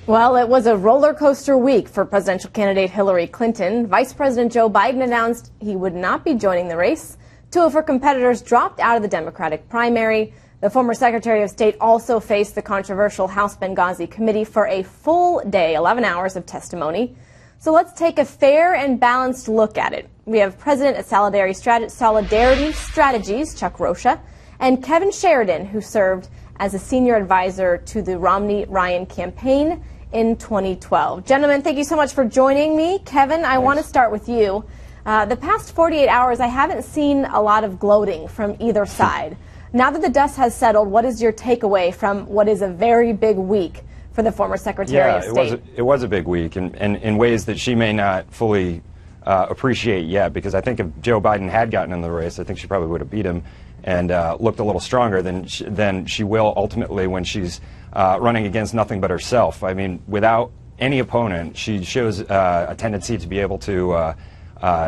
Well, it was a roller coaster week for presidential candidate Hillary Clinton. Vice President Joe Biden announced he would not be joining the race. Two of her competitors dropped out of the Democratic primary. The former Secretary of State also faced the controversial House Benghazi committee for a full day, 11 hours of testimony. So let's take a fair and balanced look at it. We have President at Solidarity Strategies, Chuck Rocha, and Kevin Sheridan, who served as a senior advisor to the Romney-Ryan campaign in 2012. Gentlemen, thank you so much for joining me. Kevin, I want to start with you. The past 48 hours, I haven't seen a lot of gloating from either side. Now that the dust has settled, what is your takeaway from what is a very big week for the former Secretary of State? It was a big week, and in ways that she may not fully appreciate yet, because I think if Joe Biden had gotten in the race, I think she probably would have beat him and looked a little stronger than she will ultimately when she's running against nothing but herself. I mean, without any opponent, she shows a tendency to be able to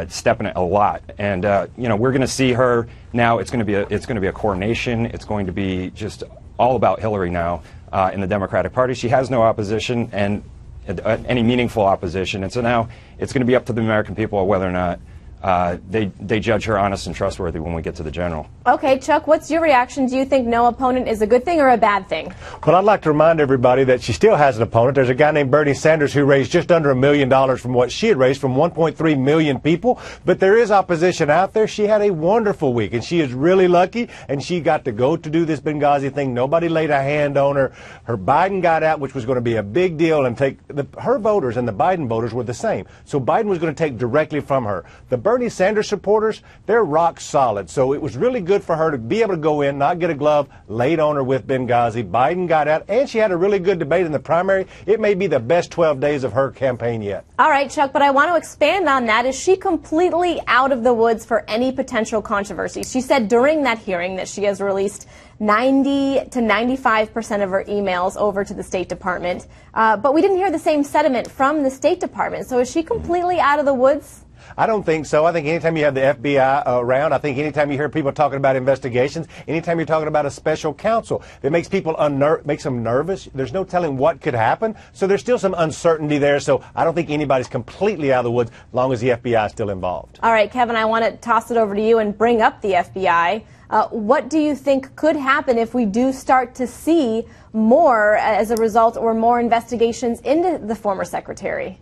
step in it a lot. And you know, we're going to see her now. It's going to be a coronation. It's going to be just all about Hillary now in the Democratic Party. She has no opposition, and any meaningful opposition. And so now it's going to be up to the American people whether or not they judge her honest and trustworthy when we get to the general. Okay, Chuck, what's your reaction? Do you think no opponent is a good thing or a bad thing? Well, I'd like to remind everybody that she still has an opponent. There's a guy named Bernie Sanders who raised just under $1 million from what she had raised from 1.3 million people. But there is opposition out there. She had a wonderful week, and she is really lucky, and she got to go to do this Benghazi thing. Nobody laid a hand on her. Her Biden got out, which was going to be a big deal, and her voters and the Biden voters were the same. So Biden was going to take directly from her. The Bernie Sanders supporters, they're rock solid. So it was really good for her to be able to go in, not get a glove laid on her with Benghazi. Biden got out, and she had a really good debate in the primary. It may be the best 12 days of her campaign yet. All right, Chuck, but I want to expand on that. Is she completely out of the woods for any potential controversy? She said during that hearing that she has released 90 to 95% of her emails over to the State Department, but we didn't hear the same sentiment from the State Department. So is she completely out of the woods? I don't think so. I think anytime you have the FBI around, I think anytime you hear people talking about investigations, anytime you're talking about a special counsel, it makes people makes them nervous. There's no telling what could happen. So there's still some uncertainty there. So I don't think anybody's completely out of the woods as long as the FBI is still involved. All right, Kevin, I want to toss it over to you and bring up the FBI. What do you think could happen if we do start to see more as a result or more investigations into the former secretary?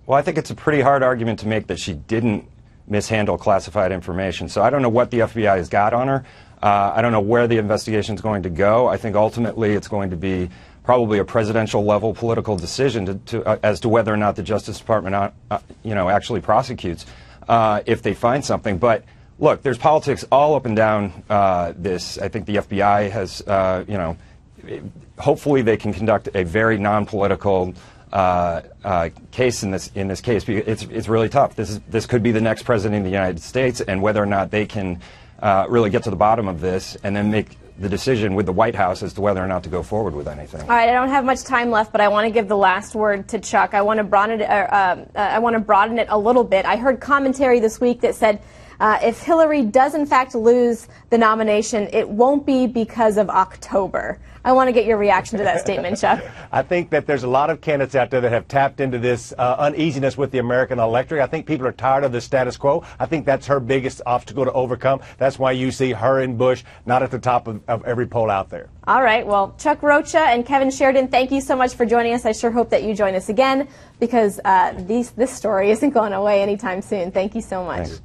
Well, I think it's a pretty hard argument to make that she didn't mishandle classified information. So I don't know what the FBI has got on her. I don't know where the investigation is going to go. I think ultimately it's going to be probably a presidential level political decision as to whether or not the Justice Department actually prosecutes if they find something. But look, there's politics all up and down this. I think the FBI has, hopefully they can conduct a very non-political case in this case. It's really tough. This could be the next president of the United States, and whether or not they can really get to the bottom of this and then make the decision with the White House as to whether or not to go forward with anything. All right, I don't have much time left, but I want to give the last word to Chuck. I want to broaden it a little bit. I heard commentary this week that said if Hillary does in fact lose the nomination, it won't be because of October. I want to get your reaction to that statement, Chuck. I think that there's a lot of candidates out there that have tapped into this uneasiness with the American electorate. I think people are tired of the status quo. I think that's her biggest obstacle to overcome. That's why you see her and Bush not at the top of every poll out there. All right. Well, Chuck Rocha and Kevin Sheridan, thank you so much for joining us. I sure hope that you join us again because this story isn't going away anytime soon. Thank you so much. Thanks.